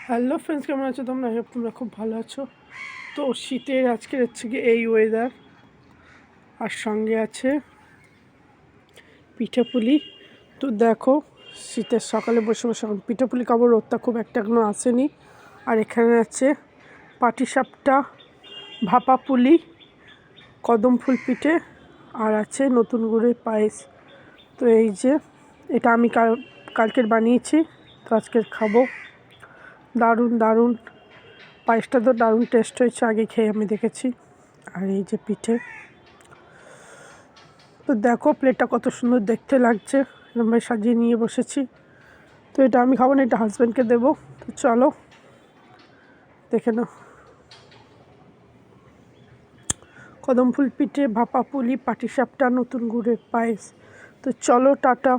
Hello friends, কেমন আছো তোমরা? আই হোপ তোমরা খুব ভালো আছো। তো শীতের আজকের হচ্ছে কি এই ওয়েদার, আর সঙ্গে আছে পিঠেপুলি। তো দেখো, শীতের সকালে বসে বসে এখন পিঠেপুলি খাবো। রোদটা খুব একটা এখনও আসেনি। আর এখানে আছে পাটিসাপটা, ভাপা পুলি, কদম ফুল পিঠে, আর আছে নতুন গুড়ের পায়েস। তো এই যে এটা আমি কালকের বানিয়েছি, তো আজকের খাবো। দারুণ দারুণ পায়েসটা তো দারুণ টেস্ট হয়েছে, আগে খেয়ে আমি দেখেছি। আর এই যে পিঠে, তো দেখো প্লেটটা কত সুন্দর দেখতে লাগছে, এরকমভাবে সাজিয়ে নিয়ে বসেছি। তো এটা আমি খাবো না, এটা হাজব্যান্ডকে দেবো। তো চলো দেখে নাও। কদম ফুল পিঠে, ভাপা পুলি, পাটিসাপটা, নতুন গুড়ের পায়েস। তো চলো টাটা।